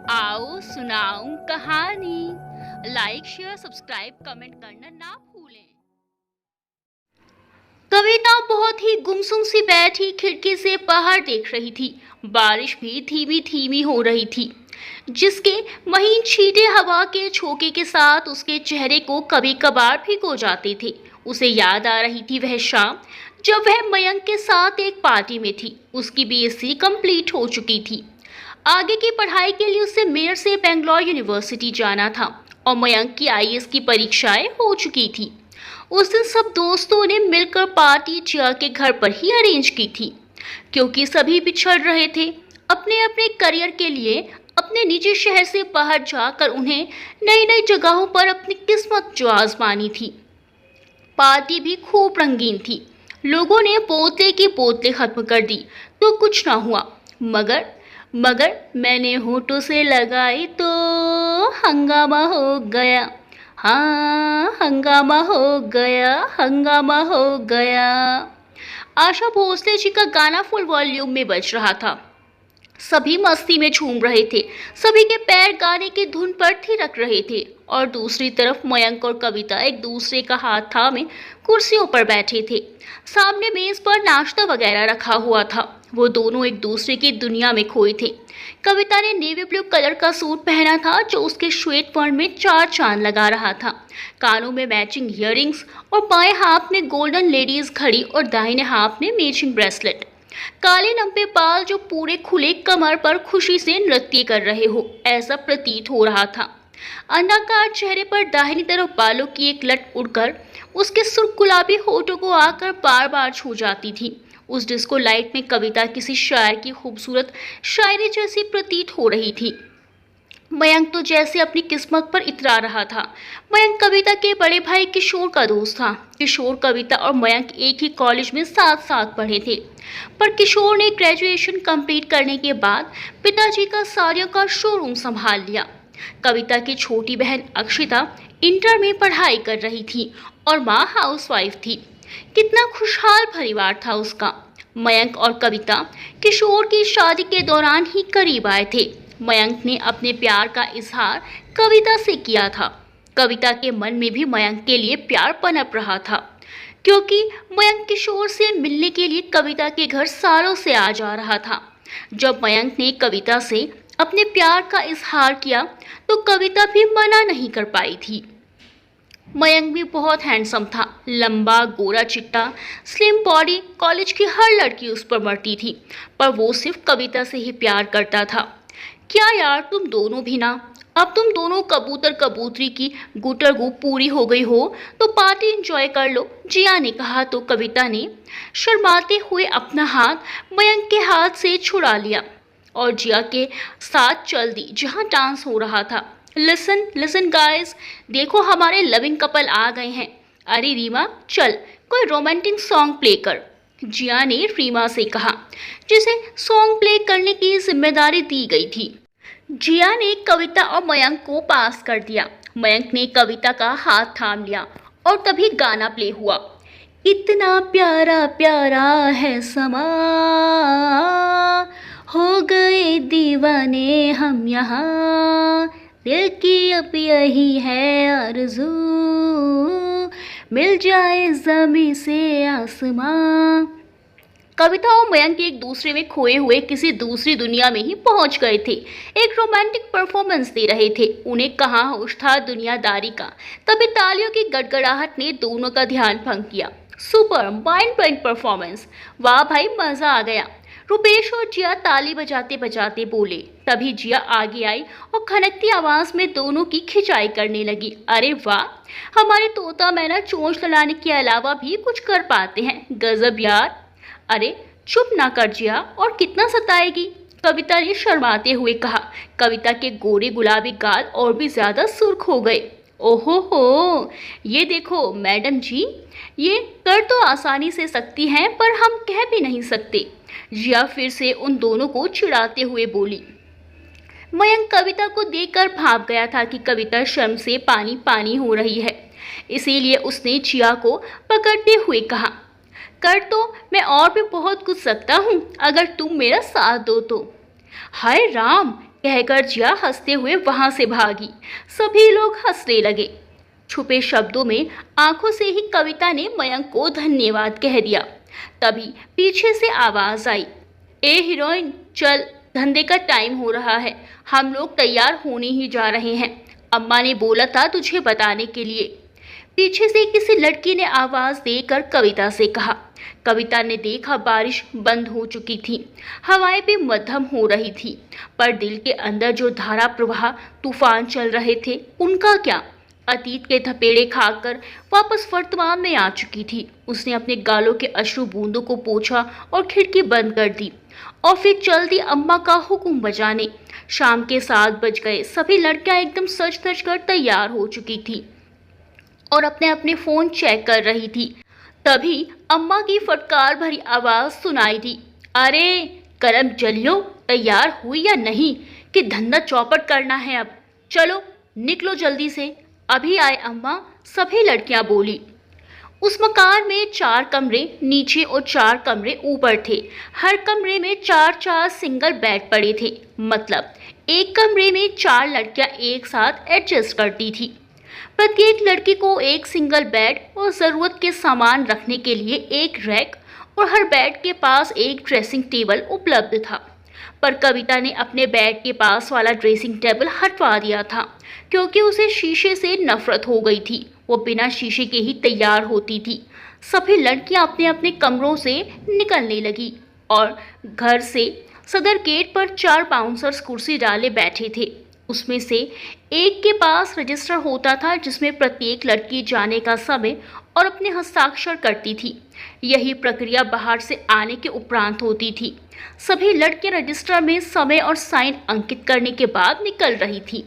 आओ सुनाऊं कहानी। लाइक शेयर सब्सक्राइब कमेंट करना ना भूलें। कविता बहुत ही गुमसुम सी बैठी खिड़की से बाहर देख रही थी। बारिश भी धीमी धीमी हो रही थी, जिसके महीन छींटे हवा के झोंके के साथ उसके चेहरे को कभी कभार भिगो जाते थे। उसे याद आ रही थी वह शाम जब वह मयंक के साथ एक पार्टी में थी। उसकी बीएससी कंप्लीट हो चुकी थी। आगे की पढ़ाई के लिए उसे मेरठ से बेंगलोर यूनिवर्सिटी जाना था और मयंक की आईएएस की परीक्षाएं हो चुकी थी। उस दिन सब दोस्तों ने मिलकर पार्टी जिया के घर पर ही अरेंज की थी, क्योंकि सभी पिछड़ रहे थे अपने अपने करियर के लिए। अपने निजी शहर से बाहर जाकर उन्हें नई नई जगहों पर अपनी किस्मत जो आजमानी थी। पार्टी भी खूब रंगीन थी। लोगों ने बोतले की बोतलें खत्म कर दी तो कुछ ना हुआ, मगर मगर मैंने होठों से लगाई तो हंगामा हो गया। हाँ, हंगामा हो गया, हंगामा हो गया। आशा भोसले जी का गाना फुल वॉल्यूम में बज रहा था। सभी मस्ती में झूम रहे थे। सभी के पैर गाने की धुन पर थिरक रहे थे और दूसरी तरफ मयंक और कविता एक दूसरे का हाथ थामे कुर्सियों पर बैठे थे। सामने मेज पर नाश्ता वगैरह रखा हुआ था। वो दोनों एक दूसरे की दुनिया में खोए थे। कविता ने नेवी ब्लू कलर का सूट पहना था जो उसके श्वेत वर्ण में चार चांद लगा रहा था। कानों में मैचिंग इयररिंग्स और बाएं हाथ में गोल्डन लेडीज घड़ी और दाहिने हाथ में मैचिंग ब्रेसलेट। काले लंबे बाल जो पूरे खुले कमर पर खुशी से नृत्य कर रहे हो ऐसा प्रतीत हो रहा था। अंडाकार चेहरे पर दाहिनी तरफ बालों की एक लट उड़कर उसके सुर्ख गुलाबी होठों को आकर बार बार छू जाती थी। उस डिस्को लाइट में कविता किसी शायर की खूबसूरत शायरी जैसी प्रतीत हो रही थी। मयंक तो जैसे अपनी किस्मत पर इतरा रहा था। मयंक कविता के बड़े भाई किशोर का दोस्त था। किशोर, कविता और मयंक एक ही कॉलेज में साथ साथ पढ़े थे, पर किशोर ने ग्रेजुएशन कंप्लीट करने के बाद पिताजी का साड़ियों का शोरूम संभाल लिया। कविता की छोटी बहन अक्षिता इंटर में पढ़ाई कर रही थी और माँ हाउसवाइफ थी। कितना खुशहाल परिवार था उसका। मयंक और कविता किशोर की शादी के दौरान ही करीब आए थे। मयंक ने अपने प्यार का इजहार कविता से किया था। कविता के मन में भी मयंक के लिए प्यार पनप रहा था, क्योंकि मयंक किशोर से मिलने के लिए कविता के घर सालों से आ जा रहा था। जब मयंक ने कविता से अपने प्यार का इजहार किया तो कविता भी मना नहीं कर पाई थी। मयंक भी बहुत हैंडसम था। लंबा, गोरा चिट्टा, स्लिम बॉडी। कॉलेज की हर लड़की उस पर मरती थी, पर वो सिर्फ कविता से ही प्यार करता था। क्या यार, तुम दोनों भी ना। अब तुम दोनों कबूतर कबूतरी की गुटरगू पूरी हो गई हो तो पार्टी एंजॉय कर लो, जिया ने कहा तो कविता ने शर्माते हुए अपना हाथ मयंक के हाथ से छुड़ा लिया और जिया के साथ चल दी जहां डांस हो रहा था। लिसन लिसन गाइस, देखो हमारे लविंग कपल आ गए हैं। अरे रीमा, चल कोई रोमांटिक सॉन्ग प्ले कर, जिया ने रीमा से कहा, जिसे सॉन्ग प्ले करने की जिम्मेदारी दी गई थी। जिया ने कविता और मयंक को पास कर दिया। मयंक ने कविता का हाथ थाम लिया और तभी गाना प्ले हुआ। इतना प्यारा प्यारा है समा, हो गए दीवाने हम यहाँ, दिल की अब यही है आरज़ू, मिल जाए ज़मीं से आसमां। कविता और मयंक एक दूसरे में खोए हुए किसी दूसरी दुनिया में ही पहुंच गए थे। एक रोमांटिक परफॉर्मेंस दे रहे थे। उन्हें कहाँ होश था दुनियादारी का। तभी तालियों की गड़गड़ाहट ने दोनों का ध्यान भंग किया। सुपर माइंड ब्लोइंग परफॉर्मेंस, वाह भाई, मजा आ गया, रुपेश और जिया ताली बजाते बजाते बोले। तभी जिया आगे आई और खनकती आवाज में दोनों की खिंचाई करने लगी। अरे वाह, हमारे तोता मैना चोंच लड़ाने के अलावा भी कुछ कर पाते हैं, गजब यार। अरे चुप ना कर जिया, और कितना सताएगी, कविता ने शर्माते हुए कहा। कविता के गोरे गुलाबी गाल और भी ज्यादा सुर्ख हो गए। ओहो हो, ये देखो मैडम जी, ये कर तो आसानी से सकती हैं, पर हम कह भी नहीं सकते। जिया फिर से उन दोनों को चिढ़ाते हुए बोली। मयंक कविता को देखकर भाप गया था कि कविता शर्म से पानी पानी हो रही है। इसीलिए उसने जिया को पकड़ते हुए कहा, कर तो मैं और भी बहुत कुछ सकता हूँ अगर तुम मेरा साथ दो तो। हाय राम, कहकर जिया हंसते हुए वहां से भागी। सभी लोग हंसने लगे। छुपे शब्दों में आंखों से ही कविता ने मयंक को धन्यवाद कह दिया। तभी पीछे से आवाज आई, ए हीरोइन चल, धंधे का टाइम हो रहा है, हम लोग तैयार होने ही जा रहे हैं, अम्मा ने बोला था तुझे बताने के लिए। पीछे से किसी लड़की ने आवाज देकर कविता से कहा। कविता ने देखा बारिश बंद हो चुकी थी, हवाएं भी मध्यम हो रही थी, पर दिल के अंदर जो धारा प्रवाह तूफान चल रहे थे उनका क्या। अतीत के थपेड़े खाकर वापस वर्तमान में आ चुकी थी। उसने अपने गालों के अश्रु बूंदों को पोंछा और खिड़की बंद कर दी और फिर चल दी अम्मा का हुक्म बजाने। शाम के 7 बज गए। सभी लड़कियां एकदम सज धज कर तैयार हो चुकी थी और अपने अपने फोन चेक कर रही थी। तभी अम्मा की फटकार भरी आवाज सुनाई दी, अरे करम जलियो, तैयार हुई या नहीं कि धंधा चौपट करना है अब, चलो निकलो जल्दी से। अभी आए अम्मा, सभी लड़कियां बोली। उस मकान में 4 कमरे नीचे और 4 कमरे ऊपर थे। हर कमरे में 4-4 सिंगल बेड पड़े थे, मतलब एक कमरे में 4 लड़कियां एक साथ एडजस्ट करती थी। प्रत्येक लड़की को एक सिंगल बेड और ज़रूरत के सामान रखने के लिए एक रैक और हर बेड के पास एक ड्रेसिंग टेबल उपलब्ध था। पर कविता ने अपने बेड के पास वाला ड्रेसिंग टेबल हटवा दिया था, क्योंकि उसे शीशे से नफरत हो गई थी। वो बिना शीशे के ही तैयार होती थी। सभी लड़कियां अपने अपने कमरों से निकलने लगी और घर से सदर गेट पर 4 बाउंसर्स कुर्सी डाले बैठे थे। उसमें से एक के पास रजिस्टर होता था, जिसमें प्रत्येक लड़की जाने का समय और अपने हस्ताक्षर करती थी। यही प्रक्रिया बाहर से आने के उपरांत होती थी। सभी लड़कियां रजिस्टर में समय और साइन अंकित करने के बाद निकल रही थी।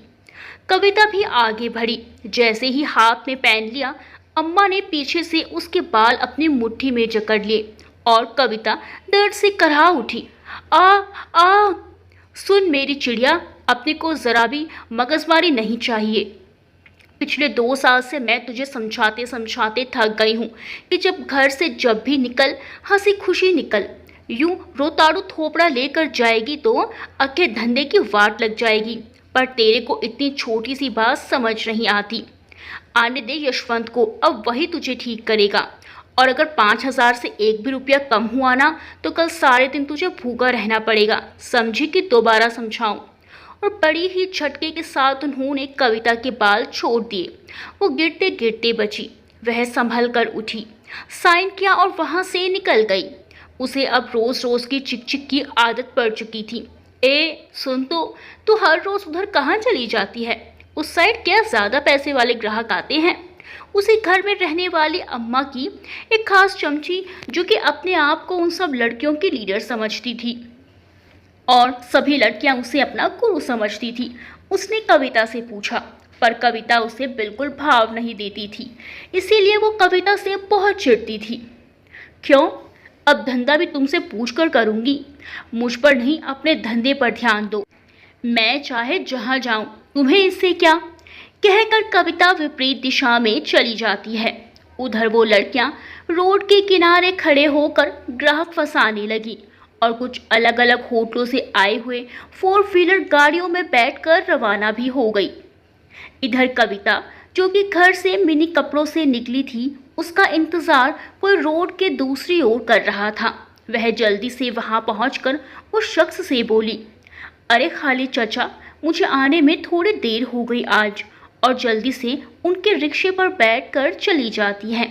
कविता भी आगे बढ़ी। जैसे ही हाथ में पेन लिया, अम्मा ने पीछे से उसके बाल अपनी मुट्ठी में जकड़ लिए और कविता दर्द से कराह उठी। आ आ सुन मेरी चिड़िया, अपने को जरा भी मगजमारी नहीं चाहिए। पिछले 2 साल से मैं तुझे समझाते समझाते थक गई हूँ कि घर से जब भी निकल हंसी खुशी निकल। यूं रोताड़ू थोपड़ा लेकर जाएगी तो अक्के धंधे की वाट लग जाएगी। पर तेरे को इतनी छोटी सी बात समझ नहीं आती। आने दे यशवंत को, अब वही तुझे ठीक करेगा। और अगर 5,000 से एक भी रुपया कम हुआ ना तो कल सारे दिन तुझे भूखा रहना पड़ेगा, समझी कि दोबारा समझाऊं। और बड़ी ही झटके के साथ उन्होंने कविता के बाल छोड़ दिए। वो गिरते गिरते बची। वह संभल कर उठी, साइन किया और वहां से निकल गई। उसे अब रोज रोज की चिक की आदत पड़ चुकी थी। ए सुन तो, तू हर रोज उधर कहाँ चली जाती है? उस साइड क्या ज्यादा पैसे वाले ग्राहक आते हैं? उसी घर में रहने वाली अम्मा की एक खास चमची, जो कि अपने आप को उन सब लड़कियों की लीडर समझती थी और सभी लड़कियां उसे अपना गुरु समझती थी, उसने कविता से पूछा। पर कविता उसे बिल्कुल भाव नहीं देती थी, इसीलिए वो कविता से बहुत चिढ़ती थी। क्यों? अब धंधा भी तुमसे पूछ कर करूंगी। मुझ पर नहीं, अपने धंधे पर ध्यान दो। मैं चाहे जहां जाऊं, तुम्हें इससे क्या? कहकर कविता विपरीत दिशा में चली जाती है। उधर वो लड़कियां रोड के किनारे खड़े होकर ग्राहक फंसाने लगी और कुछ अलग अलग होटलों से आए हुए 4 व्हीलर गाड़ियों में बैठकर रवाना भी हो गई। इधर कविता, जो कि घर से मिनी कपड़ों से निकली थी, उसका इंतजार कोई रोड के दूसरी ओर कर रहा था। वह जल्दी से वहां पहुंचकर उस शख्स से बोली, अरे खाली चाचा, मुझे आने में थोड़ी देर हो गई आज। और जल्दी से उनके रिक्शे पर बैठकर चली जाती हैं।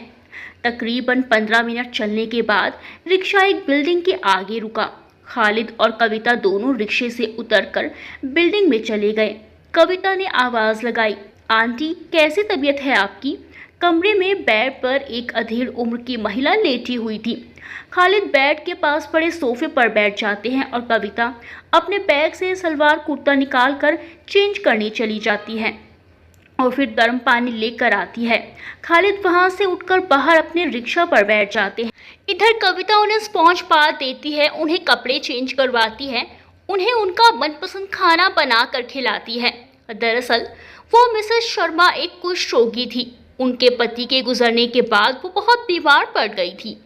तकरीबन 15 मिनट चलने के बाद रिक्शा एक बिल्डिंग के आगे रुका। खालिद और कविता दोनों रिक्शे से उतरकर बिल्डिंग में चले गए। कविता ने आवाज़ लगाई, आंटी कैसी तबीयत है आपकी? कमरे में बेड पर एक अधेड़ उम्र की महिला लेटी हुई थी। खालिद बेड के पास पड़े सोफे पर बैठ जाते हैं और कविता अपने बैग से सलवार कुर्ता निकालकर चेंज करने चली जाती है और फिर गर्म पानी लेकर आती है। खालिद वहां से उठकर बाहर अपने रिक्शा पर बैठ जाते हैं। इधर कविता उन्हें स्पॉन्ज पार देती है, उन्हें कपड़े चेंज करवाती है, उन्हें उनका मनपसंद खाना बनाकर खिलाती है। दरअसल वो मिसेस शर्मा एक कुष्ठ रोगी थी। उनके पति के गुजरने के बाद वो बहुत बीमार पड़ गई थी।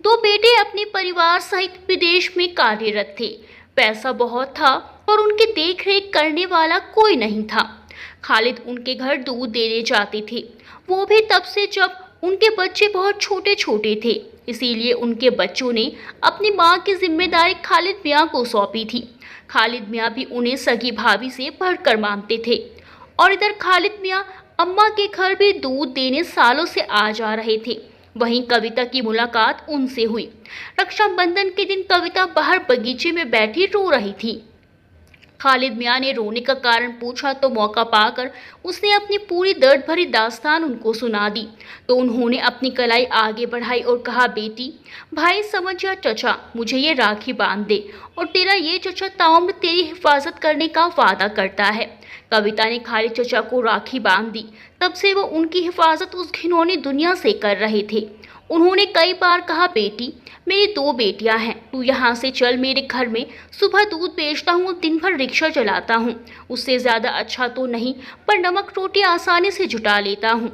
2 बेटे अपने परिवार सहित विदेश में कार्यरत थे। पैसा बहुत था पर उनकी देखरेख करने वाला कोई नहीं था। खालिद उनके घर दूध देने जाते थे, वो भी तब से जब उनके बच्चे बहुत छोटे छोटे थे। इसीलिए उनके बच्चों ने अपनी माँ की जिम्मेदारी खालिद मियाँ को सौंपी थी। खालिद मियाँ भी उन्हें सगी भाभी से बढ़कर मानते थे। और इधर खालिद मियाँ अम्मा के घर भी दूध देने सालों से आ जा रहे थे। वहीं कविता की मुलाकात उनसे हुई। रक्षाबंधन के दिन कविता बाहर बगीचे में बैठी रो रही थी। खालिद मियाँ ने रोने का कारण पूछा तो मौका पाकर उसने अपनी पूरी दर्द भरी दास्तान उनको सुना दी। तो उन्होंने अपनी कलाई आगे बढ़ाई और कहा, बेटी, भाई समझ जा चचा, मुझे ये राखी बांध दे और तेरा ये चचा ताउम्र तेरी हिफाजत करने का वादा करता है। कविता ने खालिद चचा को राखी बांध दी। तब से वो उनकी हिफाजत उस घिनौनी दुनिया से कर रहे थे। उन्होंने कई बार कहा, बेटी, मेरी 2 बेटियां हैं, तू यहाँ से चल मेरे घर में। सुबह दूध बेचता हूँ, दिन भर रिक्शा चलाता हूँ, उससे ज़्यादा अच्छा तो नहीं, पर नमक रोटी आसानी से जुटा लेता हूँ।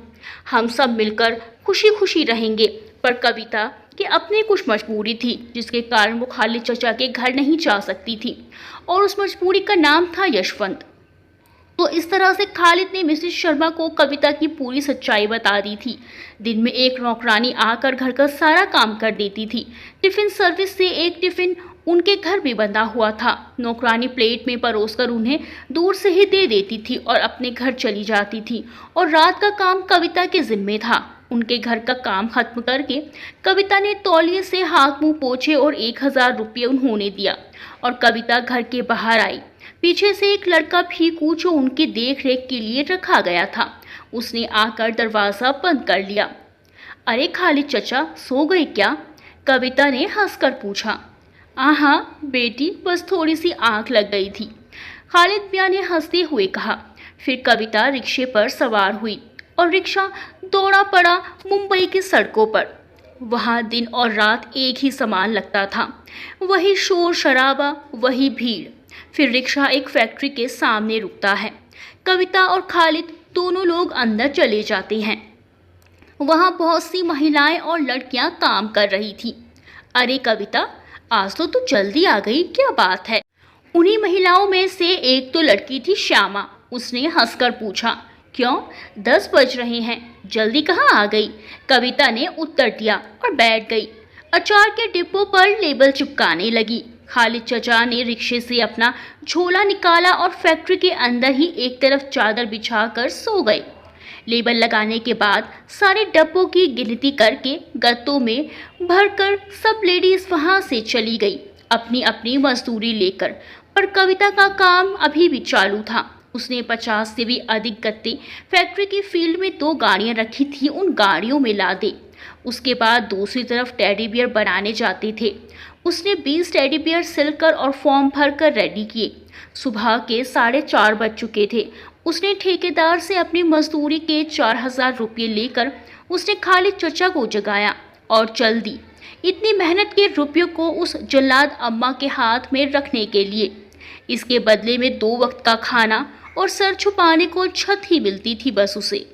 हम सब मिलकर खुशी खुशी रहेंगे। पर कविता की अपनी कुछ मजबूरी थी, जिसके कारण वो खालिद चचा के घर नहीं जा सकती थी, और उस मजबूरी का नाम था यशवंत। तो इस तरह से खालिद ने मिसेस शर्मा को कविता की पूरी सच्चाई बता दी थी। दिन में एक नौकरानी आकर घर का सारा काम कर देती थी। टिफिन सर्विस से एक टिफिन उनके घर भी बंधा हुआ था। नौकरानी प्लेट में परोसकर उन्हें दूर से ही दे देती थी और अपने घर चली जाती थी। और रात का काम कविता के जिम्मे था। उनके घर का काम खत्म करके कविता ने तौलिए से हाथ मुंह पोंछे और 1000 रुपये उन्होंने दिया और कविता घर के बाहर आई। पीछे से एक लड़का भीकू जो उनकी देख रेख के लिए रखा गया था, उसने आकर दरवाज़ा बंद कर लिया। अरे खालिद चचा, सो गए क्या? कविता ने हंसकर पूछा। हाँ बेटी, बस थोड़ी सी आंख लग गई थी, खालिद मियाँ ने हंसते हुए कहा। फिर कविता रिक्शे पर सवार हुई और रिक्शा दौड़ा पड़ा मुंबई की सड़कों पर। वहाँ दिन और रात एक ही समान लगता था, वही शोर शराबा, वही भीड़। फिर रिक्शा एक फैक्ट्री के सामने रुकता है। कविता और खालिद दोनों लोग अंदर चले जाते हैं। वहाँ बहुत सी महिलाएं और लड़कियां काम कर रही थी। अरे कविता, आज तो तू जल्दी आ गई, क्या बात है? उन्हीं महिलाओं में से एक तो लड़की थी श्यामा। उसने हंसकर पूछा, क्यों 10 बज रहे हैं, जल्दी कहाँ आ गई? कविता ने उत्तर दिया और बैठ गई। अचार के डिब्बों पर लेबल चिपकाने लगी। खालिद चचा ने रिक्शे से अपना झोला निकाला और फैक्ट्री के अंदर ही एक तरफ चादर बिछाकर सो गए। लेबल लगाने के बाद सारे डब्बों की गिनती करके गत्तों में भरकर सब लेडीज वहां से चली गई अपनी अपनी मजदूरी लेकर। पर कविता का काम अभी भी चालू था। उसने 50 से भी अधिक गत्ते फैक्ट्री की फील्ड में 2 गाड़ियां रखी थी, उन गाड़ियों में लादे। उसके बाद दूसरी तरफ टेडी बियर बनाने जाते थे। उसने 20 टेडी बियर सिलकर और फॉर्म भरकर रेडी किए। सुबह के 4:30 बज चुके थे। उसने ठेकेदार से अपनी मजदूरी के 4000 रुपये लेकर उसने खालिद चचा को जगाया और चल दी, इतनी मेहनत के रुपयों को उस जल्लाद अम्मा के हाथ में रखने के लिए। इसके बदले में 2 वक्त का खाना और सर छुपाने को छत ही मिलती थी बस उसे।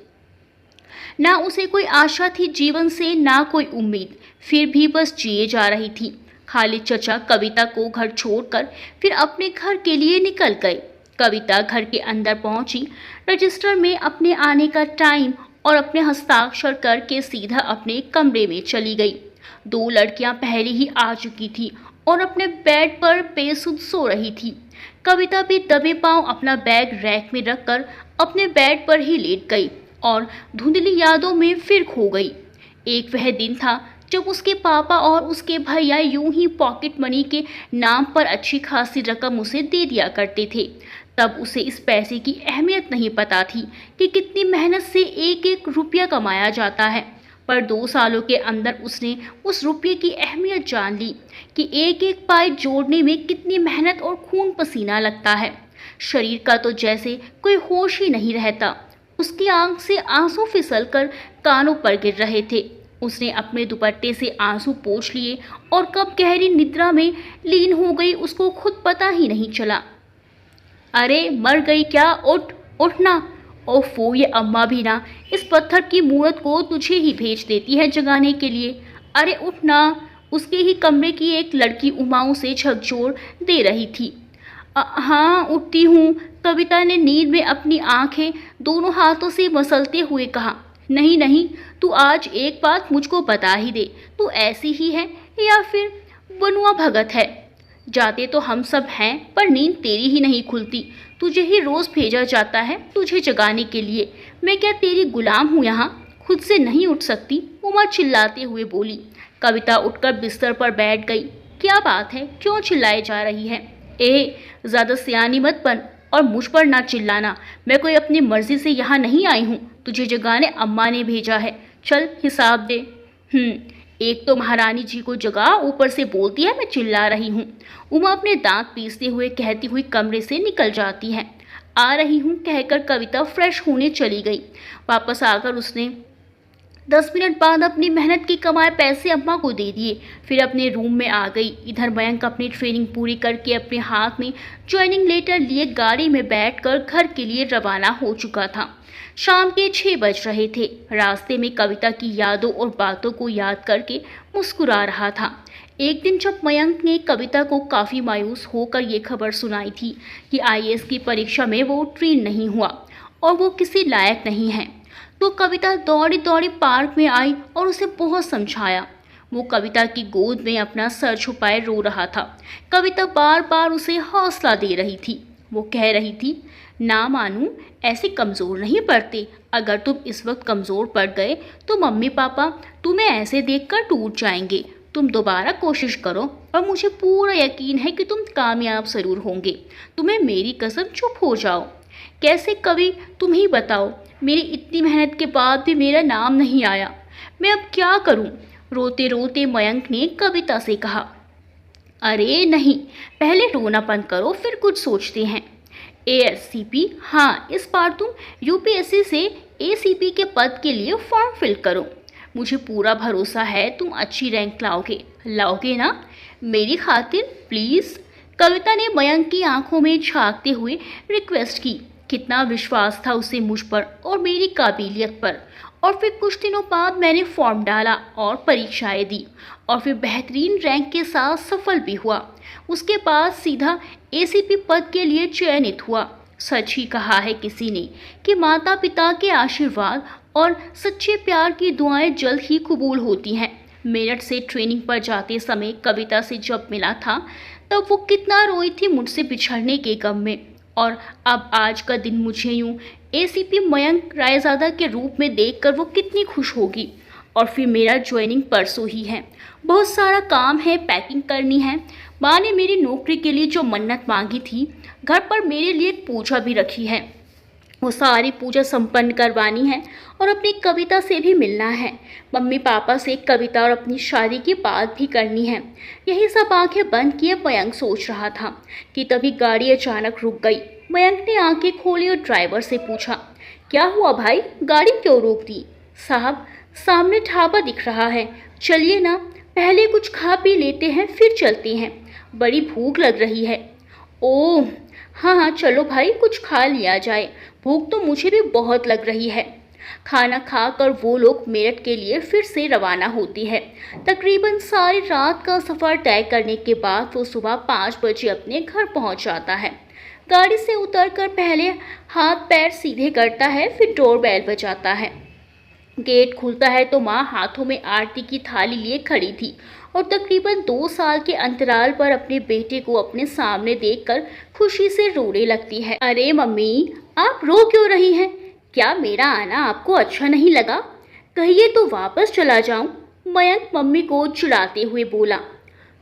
ना उसे कोई आशा थी जीवन से, ना कोई उम्मीद, फिर भी बस जिए जा रही थी। खालिद चचा कविता को घर छोड़कर फिर अपने घर के लिए निकल गए। कविता घर के अंदर पहुंची, रजिस्टर में अपने आने का टाइम और अपने हस्ताक्षर करके सीधा अपने कमरे में चली गई। 2 लड़कियां पहले ही आ चुकी थी और अपने बेड पर बेसुध सो रही थी। कविता भी दबे पांव अपना बैग रैक में रखकर अपने बेड पर ही लेट गई और धुंधली यादों में फिर खो गई। एक वह दिन था जब उसके पापा और उसके भैया यूं ही पॉकेट मनी के नाम पर अच्छी खासी रकम उसे दे दिया करते थे। तब उसे इस पैसे की अहमियत नहीं पता थी कि कितनी मेहनत से एक एक रुपया कमाया जाता है। पर 2 सालों के अंदर उसने उस रुपये की अहमियत जान ली कि एक एक पाई जोड़ने में कितनी मेहनत और खून पसीना लगता है। शरीर का तो जैसे कोई होश ही नहीं रहता। उसकी आंख से आंसू फिसल कर कानों पर गिर रहे थे। उसने अपने दुपट्टे से आंसू पोंछ लिए और कब गहरी निद्रा में लीन हो गई उसको खुद पता ही नहीं चला। अरे मर गई क्या? उठ उठना। ओफो, ये अम्मा भी ना इस पत्थर की मूरत को तुझे ही भेज देती है जगाने के लिए। अरे उठना। उसके ही कमरे की एक लड़की उमाऊ से झकझोर दे रही थी। हाँ, उठती हूँ। कविता ने नींद में अपनी आंखें दोनों हाथों से मसलते हुए कहा। नहीं नहीं, तू आज एक बात मुझको बता ही दे, तू ऐसी ही है या फिर बनुआ भगत है? जाते तो हम सब हैं, पर नींद तेरी ही नहीं खुलती। तुझे ही रोज भेजा जाता है तुझे जगाने के लिए। मैं क्या तेरी गुलाम हूँ यहाँ? खुद से नहीं उठ सकती? उमा चिल्लाते हुए बोली। कविता उठकर बिस्तर पर बैठ गई। क्या बात है, क्यों चिल्लाए जा रही है? ज्यादा सियानी मत बन और मुझ पर ना चिल्लाना। मैं कोई अपनी मर्जी से यहाँ नहीं आई हूँ, तुझे जगाने अम्मा ने भेजा है। चल हिसाब दे। एक तो महारानी जी को जगा, ऊपर से बोलती है मैं चिल्ला रही हूँ। उमा अपने दांत पीसते हुए कहती हुई कमरे से निकल जाती है। आ रही हूँ कहकर कविता फ्रेश होने चली गई। वापस आकर उसने 10 मिनट बाद अपनी मेहनत की कमाए पैसे अम्मा को दे दिए। फिर अपने रूम में आ गई। इधर मयंक अपनी ट्रेनिंग पूरी करके अपने हाथ में ज्वाइनिंग लेटर लिए गाड़ी में बैठकर घर के लिए रवाना हो चुका था। शाम के 6 बज रहे थे। रास्ते में कविता की यादों और बातों को याद करके मुस्कुरा रहा था। एक दिन जब मयंक ने कविता को काफ़ी मायूस होकर ये खबर सुनाई थी कि आईएएस की परीक्षा में वो उत्तीर्ण नहीं हुआ और वो किसी लायक नहीं है, तो कविता दौड़ी दौड़ी पार्क में आई और उसे बहुत समझाया। वो कविता की गोद में अपना सर छुपाए रो रहा था। कविता बार बार उसे हौसला दे रही थी। वो कह रही थी, ना मानू, ऐसे कमज़ोर नहीं पड़ते। अगर तुम इस वक्त कमज़ोर पड़ गए तो मम्मी पापा तुम्हें ऐसे देखकर टूट जाएंगे। तुम दोबारा कोशिश करो और मुझे पूरा यकीन है कि तुम कामयाब ज़रूर होंगे। तुम्हें मेरी कसम, चुप हो जाओ। कैसे कवि, तुम ही बताओ। मेरी इतनी मेहनत के बाद भी मेरा नाम नहीं आया। मैं अब क्या करूं? रोते रोते मयंक ने कविता से कहा। अरे नहीं, पहले रोना बंद करो, फिर कुछ सोचते हैं। एएससीपी, हाँ, इस बार तुम यूपीएससी से एसीपी के पद के लिए फॉर्म फिल करो। मुझे पूरा भरोसा है तुम अच्छी रैंक लाओगे ना? मेरी खातिर प्लीज़। कविता ने मयंक की आंखों में झांकते हुए रिक्वेस्ट की। कितना विश्वास था उसे मुझ पर और मेरी काबिलियत पर। और फिर कुछ दिनों बाद मैंने फॉर्म डाला और परीक्षाएं दी और फिर बेहतरीन रैंक के साथ सफल भी हुआ। उसके बाद सीधा एसीपी पद के लिए चयनित हुआ। सच ही कहा है किसी ने कि माता पिता के आशीर्वाद और सच्चे प्यार की दुआएं जल्द ही कबूल होती हैं। मेरठ से ट्रेनिंग पर जाते समय कविता से जब मिला था तब वो कितना रोई थी मुझसे बिछड़ने के गम में, और अब आज का दिन मुझे यूं एसीपी मयंक रायजादा के रूप में देखकर वो कितनी खुश होगी। और फिर मेरा ज्वाइनिंग परसों ही है। बहुत सारा काम है, पैकिंग करनी है। माँ ने मेरी नौकरी के लिए जो मन्नत मांगी थी, घर पर मेरे लिए एक पूजा भी रखी है। वो सारी पूजा संपन्न करवानी है और अपनी कविता से भी मिलना है। मम्मी पापा से कविता और अपनी शादी की बात भी करनी है। यही सब आंखें बंद किए मयंक सोच रहा था कि तभी गाड़ी अचानक रुक गई। मयंक ने आंखें खोली और ड्राइवर से पूछा, क्या हुआ भाई, गाड़ी क्यों रोक दी? साहब, सामने ढाबा दिख रहा है, चलिए ना, पहले कुछ खा पी लेते हैं फिर चलते हैं, बड़ी भूख लग रही है। ओह हाँ हाँ, चलो भाई, कुछ खा लिया जाए, भूख तो मुझे भी बहुत लग रही है। खाना खाकर वो लोग मेरठ के लिए फिर से रवाना होती है। तकरीबन सारी रात का सफ़र तय करने के बाद वो सुबह 5 बजे अपने घर पहुंच जाता है। गाड़ी से उतरकर पहले हाथ पैर सीधे करता है, फिर डोरबेल बजाता है। गेट खुलता है तो माँ हाथों में आरती की थाली लिए खड़ी थी और तकरीबन 2 साल के अंतराल पर अपने बेटे को अपने सामने देखकर खुशी से रोने लगती है। अरे मम्मी, आप रो क्यों रही हैं? क्या मेरा आना आपको अच्छा नहीं लगा? कहिए तो वापस चला जाऊं? मयंक मम्मी को चिढ़ाते हुए बोला।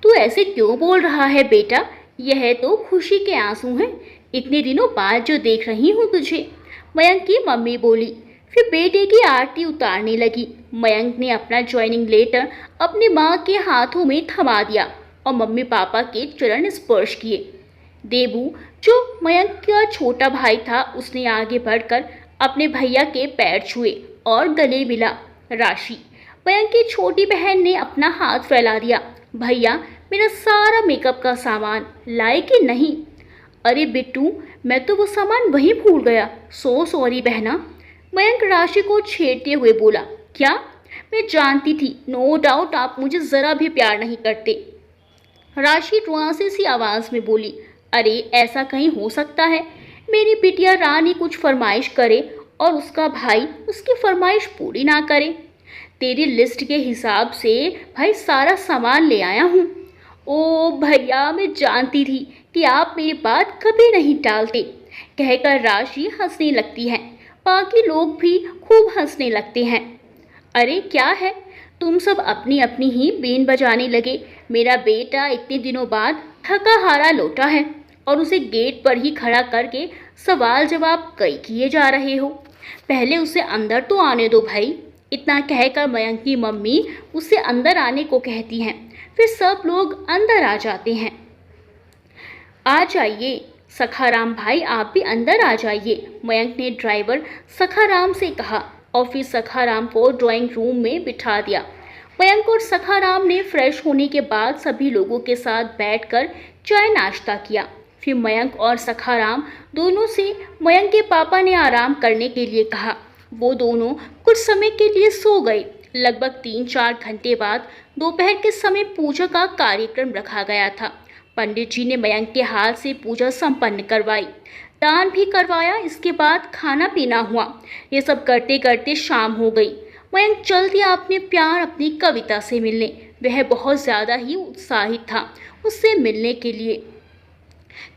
तू ऐसे क्यों बोल रहा है बेटा? यह तो खुशी के आंसू हैं। इतने दिनों बाद जो देख रही हूँ तुझे, मयंक की मम्मी बोली। फिर बेटे की आरती उतारने लगी। मयंक ने अपना ज्वाइनिंग लेटर अपनी माँ के हाथों में थमा दिया और मम्मी पापा के चरण स्पर्श किए। देबू, जो मयंक का छोटा भाई था, उसने आगे बढ़कर अपने भैया के पैर छुए और गले मिला। राशि, मयंक की छोटी बहन ने अपना हाथ फैला दिया। भैया, मेरा सारा मेकअप का सामान लाए कि नहीं? अरे बिट्टू, मैं तो वो सामान वहीं भूल गया। सो सॉरी बहना, मयंक राशि को छेड़ते हुए बोला। क्या? मैं जानती थी, नो डाउट आप मुझे ज़रा भी प्यार नहीं करते। राशि रुआंसे सी आवाज़ में बोली। अरे ऐसा कहीं हो सकता है मेरी बिटिया रानी कुछ फरमाइश करे और उसका भाई उसकी फरमाइश पूरी ना करे। तेरी लिस्ट के हिसाब से भाई सारा सामान ले आया हूँ। ओ भैया, मैं जानती थी कि आप मेरी बात कभी नहीं टालते, कहकर राशि हंसने लगती है। बाकी लोग भी खूब हंसने लगते हैं। अरे क्या है, तुम सब अपनी अपनी ही बीन बजाने लगे। मेरा बेटा इतने दिनों बाद थका हारा लौटा है और उसे गेट पर ही खड़ा करके सवाल जवाब कई किए जा रहे हो। पहले उसे अंदर तो आने दो भाई। इतना कहकर मयंक की मम्मी उसे अंदर आने को कहती हैं। फिर सब लोग अंदर आ जाते हैं। आ जाइए सखाराम भाई, आप भी अंदर आ जाइए, मयंक ने ड्राइवर सखाराम से कहा और फिर सखाराम को ड्राइंग रूम में बिठा दिया। मयंक और सखाराम ने फ्रेश होने के बाद सभी लोगों के साथ बैठकर चाय नाश्ता किया। फिर मयंक और सखाराम दोनों से मयंक के पापा ने आराम करने के लिए कहा। वो दोनों कुछ समय के लिए सो गए। लगभग 3-4 घंटे बाद दोपहर के समय पूजा का कार्यक्रम रखा गया था। पंडित जी ने मयंक के हाथ से पूजा संपन्न करवाई, दान भी करवाया। इसके बाद खाना पीना हुआ। ये सब करते करते शाम हो गई। मयंक चल दिया अपने प्यार अपनी कविता से मिलने। वह बहुत ज़्यादा ही उत्साहित था उससे मिलने के लिए।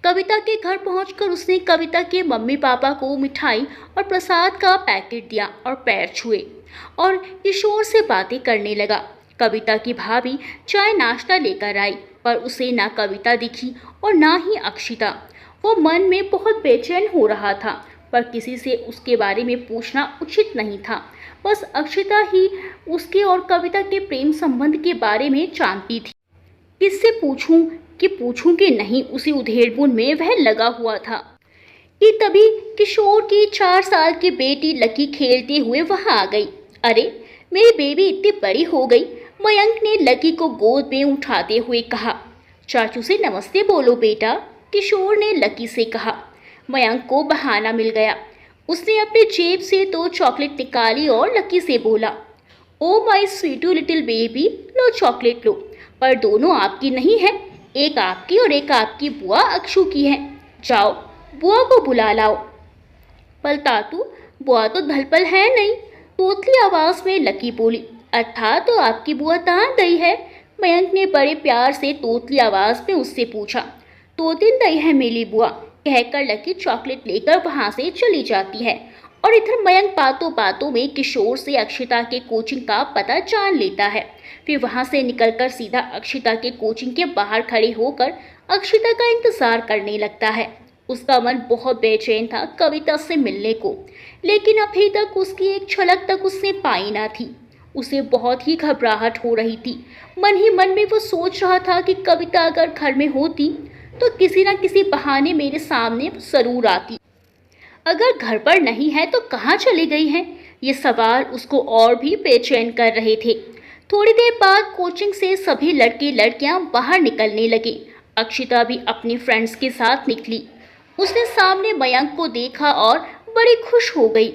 कविता के घर पहुंचकर उसने कविता के मम्मी पापा को मिठाई और प्रसाद का पैकेट दिया और पैर छुए और किशोर से बातें करने लगा। कविता की भाभी चाय नाश्ता लेकर आई, पर उसे ना कविता दिखी और ना ही अक्षिता। वो मन में बहुत बेचैन हो रहा था, पर किसी से उसके बारे में पूछना उचित नहीं था। बस अक्षिता ही उसके और कविता के प्रेम संबंध के बारे में जानती थी। किससे पूछूं कि नहीं, उसी उधेड़बुन में वह लगा हुआ था कि तभी किशोर की 4 साल की बेटी लकी खेलते हुए वहां आ गई। अरे मेरी बेबी इतनी बड़ी हो गई, मयंक ने लकी को गोद में उठाते हुए कहा। चाचू से नमस्ते बोलो बेटा, किशोर ने लकी से कहा। मयंक को बहाना मिल गया। उसने अपने जेब से 2 चॉकलेट निकाली और लकी से बोला, ओ माई स्वीटू लिटिल बेबी, लो चॉकलेट लो, पर दोनों आपकी नहीं है, एक आपकी और एक आपकी बुआ अक्षु की है। जाओ बुआ को बुला लाओ। पर तातू, बुआ तो धलपल है नहीं, तोतली आवाज में लकी बोली। अच्छा, तो आपकी बुआ कहाँ गई है? मयंक ने बड़े प्यार से तोतली आवाज में उससे पूछा। 2 दिन गई है मेरी बुआ, कहकर लकी चॉकलेट लेकर वहां से चली जाती है। और इधर मयंक बातों बातों में किशोर से अक्षिता के कोचिंग का पता जान लेता है। फिर वहां से निकलकर सीधा अक्षिता के कोचिंग के बाहर खड़े होकर अक्षिता का इंतजार करने लगता है। उसका मन बहुत बेचैन था कविता से मिलने को, लेकिन अभी तक उसकी एक झलक तक उसने पाई ना थी। उसे बहुत ही घबराहट हो रही थी। मन ही मन में वो सोच रहा था कि कविता अगर घर में होती तो किसी न किसी बहाने मेरे सामने जरूर आती। अगर घर पर नहीं है तो कहाँ चली गई है? ये सवाल उसको और भी बेचैन कर रहे थे। थोड़ी देर बाद कोचिंग से सभी लड़के लड़कियां बाहर निकलने लगे। अक्षिता भी अपने फ्रेंड्स के साथ निकली। उसने सामने मयंक को देखा और बड़ी खुश हो गई।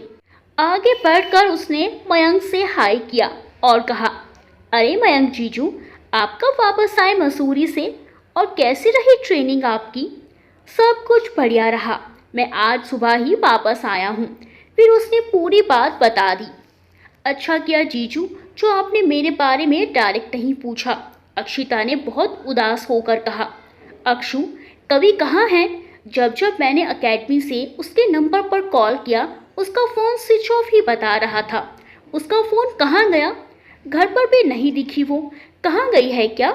आगे बढ़कर उसने मयंक से हाय किया और कहा, अरे मयंक जीजू, आप कब वापस आए मसूरी से और कैसी रही ट्रेनिंग आपकी? सब कुछ बढ़िया रहा, मैं आज सुबह ही वापस आया हूँ। फिर उसने पूरी बात बता दी। अच्छा किया जीजू जो आपने मेरे बारे में डायरेक्ट नहीं पूछा, अक्षिता ने बहुत उदास होकर कहा। अक्षु, कवि कहाँ है? जब जब मैंने एकेडमी से उसके नंबर पर कॉल किया उसका फ़ोन स्विच ऑफ ही बता रहा था। उसका फ़ोन कहाँ गया? घर पर भी नहीं दिखी वो, कहाँ गई है क्या?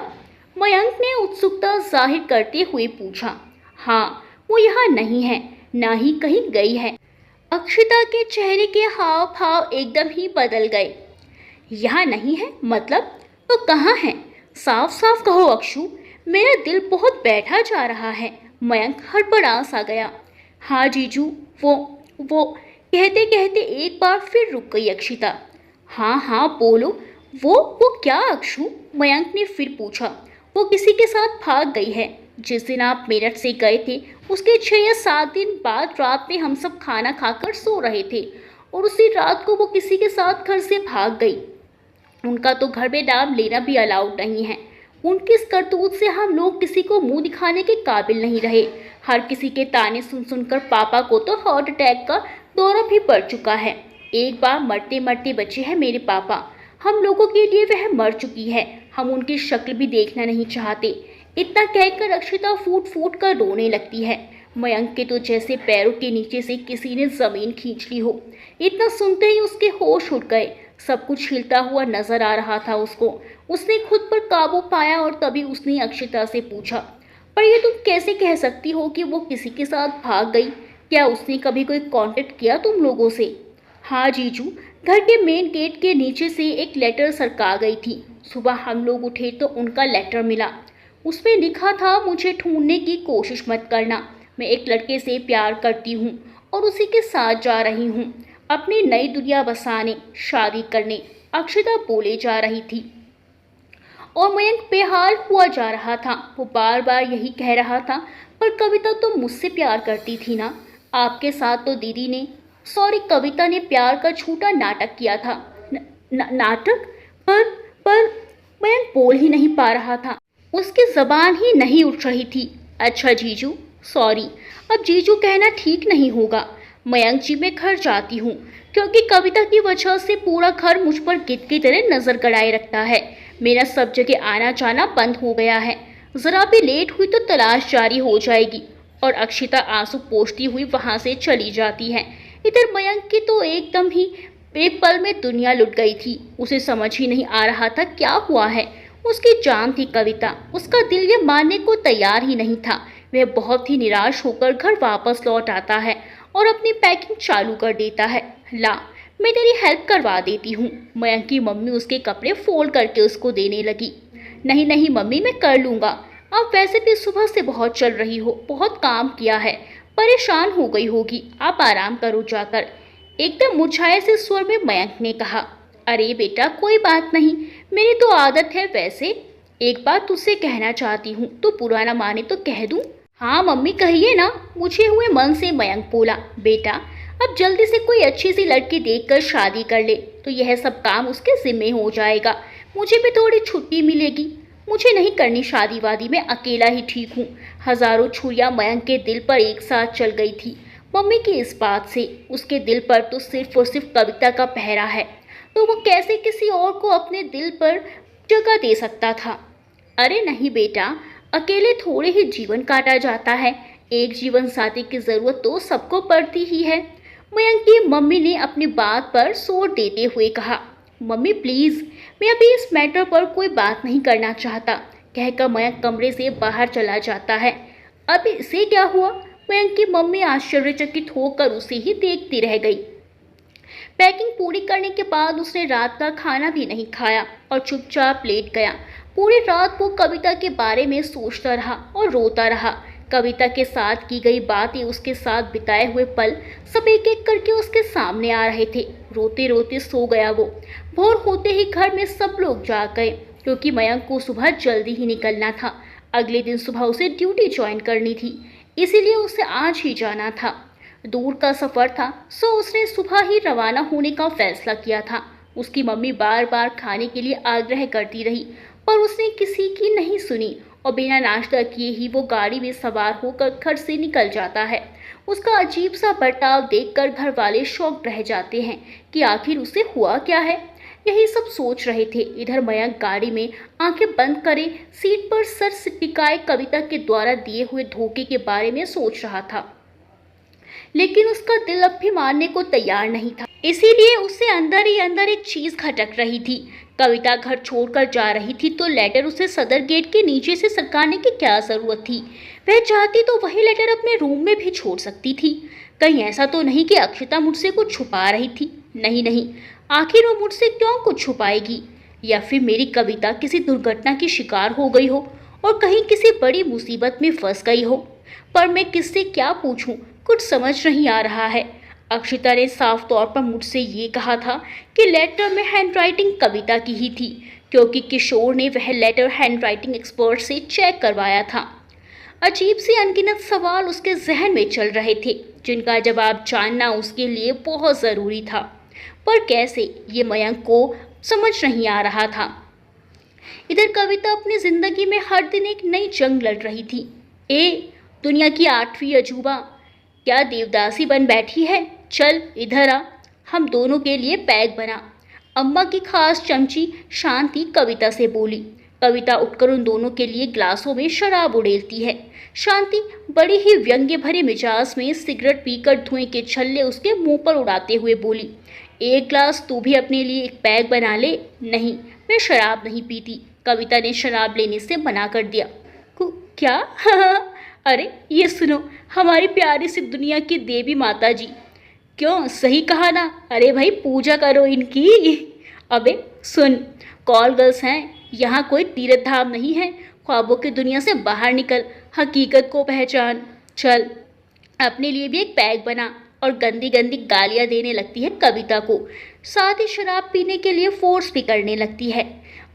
मयंक ने उत्सुकता जाहिर करते हुए पूछा। हाँ, वो यहाँ नहीं है, ना ही कहीं गई है। अक्षिता के चेहरे के हाव भाव एकदम ही बदल गए। यहाँ नहीं है मतलब? तो कहाँ है? साफ साफ कहो अक्षु, मेरा दिल बहुत बैठा जा रहा है। मयंक हड़बड़ा सा गया। हाँ जीजू, वो कहते कहते एक बार फिर रुक गई अक्षिता। हाँ हाँ बोलो, वो क्या अक्षु? मयंक ने फिर पूछा। वो किसी के साथ भाग गई है। जिस दिन आप मेरठ से गए थे उसके 6 या 7 दिन बाद रात में हम सब खाना खाकर सो रहे थे और उसी रात को वो किसी के साथ घर से भाग गई। उनका तो घर में नाम लेना भी अलाउड नहीं है। उनकी इस करतूत से हम लोग किसी को मुंह दिखाने के काबिल नहीं रहे। हर किसी के ताने सुन सुनकर पापा को तो हार्ट अटैक का दौरा भी पड़ चुका है। एक बार मरते मरते बचे हैं मेरे पापा। हम लोगों के लिए वह मर चुकी है, हम उनकी शक्ल भी देखना नहीं चाहते। इतना कहकर अक्षिता फूट फूट कर रोने लगती है। मयंक के तो जैसे पैरों के नीचे से किसी ने जमीन खींच ली हो। इतना सुनते ही उसके होश उड़ गए। सब कुछ हिलता हुआ नजर आ रहा था उसको। उसने खुद पर काबू पाया और तभी उसने अक्षिता से पूछा, पर ये तुम कैसे कह सकती हो कि वो किसी के साथ भाग गई? क्या उसने कभी कोई कांटेक्ट किया तुम लोगों से? हाँ जीजू, घर के मेन गेट के नीचे से एक लेटर सरका गई थी। सुबह हम लोग उठे तो उनका लेटर मिला। उसमें लिखा था, मुझे ढूंढने की कोशिश मत करना, मैं एक लड़के से प्यार करती हूँ और उसी के साथ जा रही हूँ अपनी नई दुनिया बसाने, शादी करने। अक्षिता बोले जा रही थी और मयंक बेहाल हुआ जा रहा था। वो बार बार यही कह रहा था, पर कविता तो मुझसे प्यार करती थी ना। आपके साथ तो दीदी ने, सॉरी कविता ने प्यार का झूठा नाटक किया था। नाटक? पर मयंक बोल ही नहीं पा रहा था। उसकी जबान ही नहीं उठ रही थी। अच्छा जीजू, सॉरी, अब जीजू कहना ठीक नहीं होगा। मयंक जी, मैं घर जाती हूँ, क्योंकि कविता की वजह से पूरा घर मुझ पर गिद्ध की तरह नजर गड़ाए रखता है। मेरा सब जगह आना जाना बंद हो गया है। जरा भी लेट हुई तो तलाश जारी हो जाएगी। और अक्षिता आंसू पोंछती हुई वहां से चली जाती है। इधर मयंक की तो एकदम ही एक पल में दुनिया लुट गई थी। उसे समझ ही नहीं आ रहा था क्या हुआ है। उसकी जान थी कविता, उसका दिल ये मानने को तैयार ही नहीं था। वह बहुत ही निराश होकर घर वापस लौट आता है और अपनी पैकिंग चालू कर देता है। ला, मैं तेरी हेल्प करवा देती हूँ। मयंक की मम्मी उसके कपड़े फोल्ड करके उसको देने लगी। नहीं नहीं मम्मी, मैं कर लूँगा। आप वैसे भी सुबह से बहुत चल रही हो, बहुत काम किया है, परेशान हो गई होगी, आप आराम करो जाकर। एकदम मुरझाए से स्वर में मयंक ने कहा, अरे बेटा कोई बात नहीं, मेरी तो आदत है। वैसे एक बात तुझसे कहना चाहती हूँ, तो बुरा ना माने तो कह दूँ? हाँ मम्मी कहिए ना, मुझे हुए मन से मयंक बोला। बेटा अब जल्दी से कोई अच्छी सी लड़की देखकर शादी कर ले तो यह सब काम उसके जिम्मे हो जाएगा। मुझे भी थोड़ी छुट्टी मिलेगी। मुझे नहीं करनी शादी वादी, मैं अकेला ही ठीक हूँ। हजारों छुरियां मयंक के दिल पर एक साथ चल गई थी। मम्मी की इस बात से उसके दिल पर तो सिर्फ और सिर्फ कविता का पहरा है, तो वो कैसे किसी और को अपने दिल पर जगह दे सकता था? अरे नहीं बेटा, अकेले थोड़े ही जीवन काटा जाता है। एक जीवन साथी की जरूरत तो सबको पड़ती ही है। मयंक की मम्मी ने अपनी बात पर जोर देते हुए कहा, मम्मी प्लीज, मैं अभी इस मैटर पर कोई बात नहीं करना चाहता, कहकर मयंक कमरे से बाहर चला जाता है। अब इसे क्या हुआ? मयंक की मम्मी आश्चर्यचकित होकर उसे ही देखती रह गई। पैकिंग पूरी करने के बाद उसने रात का खाना भी नहीं खाया और चुपचाप लेट गया। पूरी रात वो कविता के बारे में सोचता रहा और रोता रहा। कविता के साथ की गई बातें, उसके साथ बिताए हुए पल सब एक एक करके उसके सामने आ रहे थे। रोते रोते सो गया वो। भोर होते ही घर में सब लोग जाग गए, क्योंकि मयंक को सुबह जल्दी ही निकलना था। अगले दिन सुबह उसे ड्यूटी ज्वाइन करनी थी, इसीलिए उसे आज ही जाना था। दूर का सफर था, सो उसने सुबह ही रवाना होने का फैसला किया था। उसकी मम्मी बार बार खाने के लिए आग्रह करती रही, पर उसने किसी की नहीं सुनी और बिना नाश्ता किए ही वो गाड़ी में सवार होकर घर से निकल जाता है। उसका अजीब सा बर्ताव देखकर घर वाले शॉक्ड रह जाते हैं कि आखिर उसे हुआ क्या है। यही सब सोच रहे थे। इधर मयंक गाड़ी में आंखें बंद करे सीट पर सर टिकाए कविता के द्वारा दिए हुए धोखे के बारे में सोच रहा था, लेकिन उसका दिल अब भी मानने को तैयार नहीं था। इसीलिए उसे अंदर ही अंदर एक चीज खटक रही थी। कविता घर छोड़कर जा रही थी तो लेटर उसे सदर गेट के नीचे से सरकाने की क्या जरूरत थी? वह चाहती तो वही लेटर अपने रूम में भी छोड़ सकती थी। कहीं ऐसा तो नहीं कि अक्षिता मुझसे कुछ छुपा रही थी? नहीं नहीं, आखिर वो मुझसे क्यों कुछ छुपाएगी? या फिर मेरी कविता किसी दुर्घटना की शिकार हो गई हो और कहीं किसी बड़ी मुसीबत में फंस गई हो? पर मैं किससे क्या पूछूं, कुछ समझ नहीं आ रहा है। अक्षिता ने साफ तौर पर मुझसे ये कहा था कि लेटर में हैंडराइटिंग कविता की ही थी, क्योंकि किशोर ने वह लेटर हैंडराइटिंग एक्सपर्ट से चेक करवाया था। अजीब सी अनगिनत सवाल उसके जहन में चल रहे थे, जिनका जवाब जानना उसके लिए बहुत ज़रूरी था। पर कैसे, ये मयंक को समझ नहीं आ रहा था। इधर कविता अपनी जिंदगी में हर दिन एक नई जंग लड़ रही थी। दुनिया की 8वीं अजूबा क्या देवदासी बन बैठी है? चल इधर आ, हम दोनों के लिए पैक बना। अम्मा की खास चमची शांति कविता से बोली। कविता उठकर उन दोनों के लिए ग्लासों में शराब उड़ेलती है। शांति बड़ी ही व्यंग्य भरे मिजाज में सिगरेट पीकर धुएं के छल्ले उसके मुंह पर उड़ाते हुए बोली, एक ग्लास तू भी अपने लिए एक पैक बना ले। नहीं, मैं शराब नहीं पीती। कविता ने शराब लेने से मना कर दिया। क्या? अरे ये सुनो, हमारी प्यारी सी दुनिया की देवी माता जी। क्यों, सही कहा ना? अरे भाई पूजा करो इनकी। अबे सुन, कॉल गर्ल्स हैं, यहाँ कोई तीर्थ धाम नहीं है। ख्वाबों की दुनिया से बाहर निकल, हकीकत को पहचान। चल अपने लिए भी एक पैक बना। और गंदी गंदी गालियाँ देने लगती है कविता को, साथ ही शराब पीने के लिए फोर्स भी करने लगती है।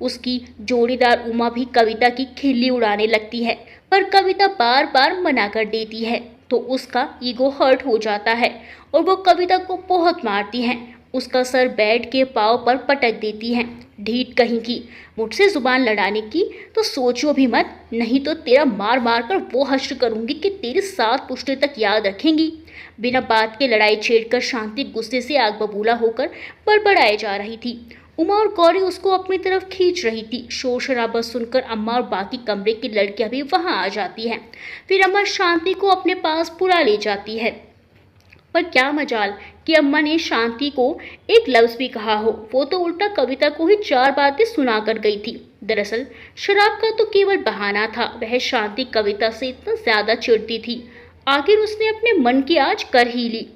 उसकी जोड़ीदार उमा भी कविता की खिल्ली उड़ाने लगती है, पर कविता बार बार मना कर देती है तो उसका ईगो हर्ट हो जाता है और वो कविता को बहुत मारती है। उसका सर बेड के पाँव पर पटक देती है। ढीठ कहीं की, मुझसे जुबान लड़ाने की तो सोचो भी मत, नहीं तो तेरा मार मार कर वो हश्र करूंगी कि तेरी 7 पुश्ते तक याद रखेंगी। बिना बात के लड़ाई छेड़कर शांति गुस्से से आग बबूला होकर बड़बड़ाए जा रही थी। उमा और गौरी उसको अपनी तरफ खींच रही थी। शोर शराबा सुनकर अम्मा और बाकी कमरे की लड़कियां भी वहां आ जाती हैं। फिर अम्मा शांति को अपने पास बुला ले जाती है। पर क्या मजाल कि अम्मा ने शांति को एक लफ्ज़ भी कहा हो, वो तो उल्टा कविता को ही 4 बातें सुना कर गई थी। दरअसल शराब का तो केवल बहाना था। वह शांति कविता से इतना ज्यादा चिढ़ती थी, आखिर उसने अपने मन की आज कर ही ली।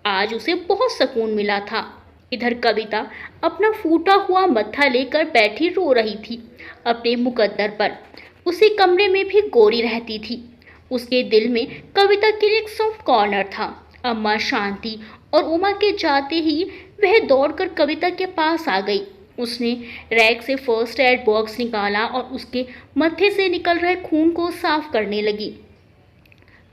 आज उसे बहुत सुकून मिला था। इधर कविता अपना फूटा हुआ मत्था लेकर बैठी रो रही थी अपने मुकद्दर पर। उसी कमरे में भी गौरी रहती थी। उसके दिल में कविता के लिए एक सॉफ्ट कॉर्नर था। अम्मा शांति और उमा के जाते ही वह दौड़कर कविता के पास आ गई। उसने रैक से फर्स्ट एड बॉक्स निकाला और उसके मत्थे से निकल रहे खून को साफ करने लगी।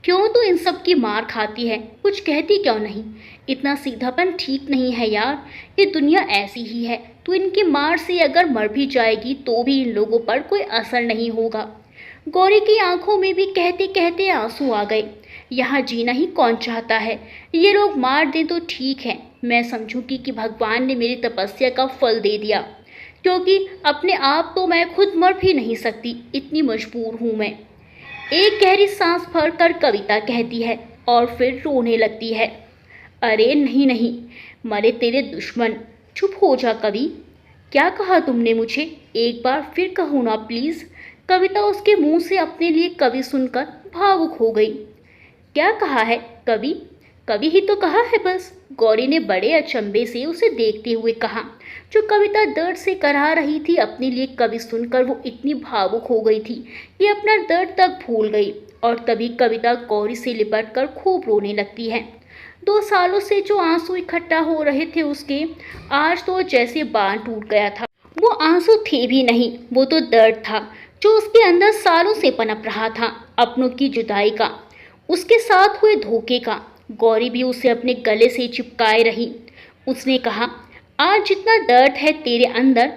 क्यों तो इन सब की मार खाती है, कुछ कहती क्यों नहीं? इतना सीधापन ठीक नहीं है यार, ये दुनिया ऐसी ही है। तो इनकी मार से अगर मर भी जाएगी तो भी इन लोगों पर कोई असर नहीं होगा। गौरी की आंखों में भी कहते कहते आंसू आ गए। यहाँ जीना ही कौन चाहता है? ये लोग मार दें तो ठीक है, मैं समझूंगी कि भगवान ने मेरी तपस्या का फल दे दिया, क्योंकि अपने आप तो मैं खुद मर भी नहीं सकती, इतनी मजबूर हूँ मैं। एक गहरी सांस भरकर कविता कहती है और फिर रोने लगती है। अरे नहीं नहीं, मरे तेरे दुश्मन। चुप हो जा कवि। क्या कहा तुमने मुझे? एक बार फिर कहो ना प्लीज़। कविता उसके मुंह से अपने लिए कवि सुनकर भावुक हो गई। क्या कहा है कवि? कवि ही तो कहा है बस। गौरी ने बड़े अचंभे से उसे देखते हुए कहा। जो कविता दर्द से कराह रही थी, अपने लिए कवि सुनकर वो इतनी भावुक हो गई थी कि अपना दर्द तक भूल गई। और तभी कविता गौरी से लिपट कर खूब रोने लगती है। 2 सालों से जो आंसू इकट्ठा हो रहे थे उसके, आज तो जैसे बांध टूट गया था। वो आंसू थे भी नहीं, वो तो दर्द था जो उसके अंदर सालों से पनप रहा था। अपनों की जुदाई का, उसके साथ हुए धोखे का। गौरी भी उसे अपने गले से चिपकाए रही। उसने कहा, आज जितना दर्द है तेरे अंदर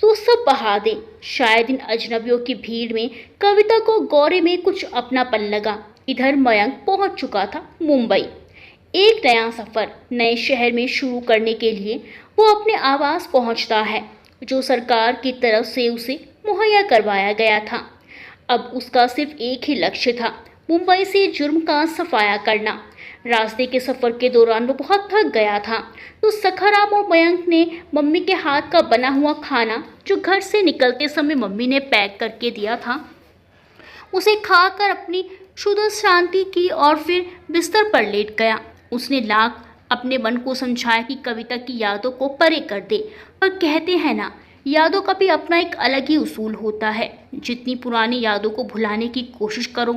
तो सब बहा दे। शायद इन अजनबियों की भीड़ में कविता को गौरी में कुछ अपनापन लगा। इधर मयंक पहुंच चुका था मुंबई। एक नया सफ़र नए शहर में शुरू करने के लिए वो अपने आवास पहुंचता है, जो सरकार की तरफ से उसे मुहैया करवाया गया था। अब उसका सिर्फ एक ही लक्ष्य था, मुंबई से जुर्म का सफाया करना। रास्ते के सफ़र के दौरान वो बहुत थक गया था, तो सखाराम और मयंक ने मम्मी के हाथ का बना हुआ खाना, जो घर से निकलते समय मम्मी ने पैक करके दिया था, उसे खाकर अपनी शुद्ध शांति की और फिर बिस्तर पर लेट गया। उसने लाख अपने मन को समझाया कि कविता की यादों को परे कर दे, पर कहते हैं ना, यादों का भी अपना एक अलग ही उसूल होता है। जितनी पुरानी यादों को भुलाने की कोशिश करो,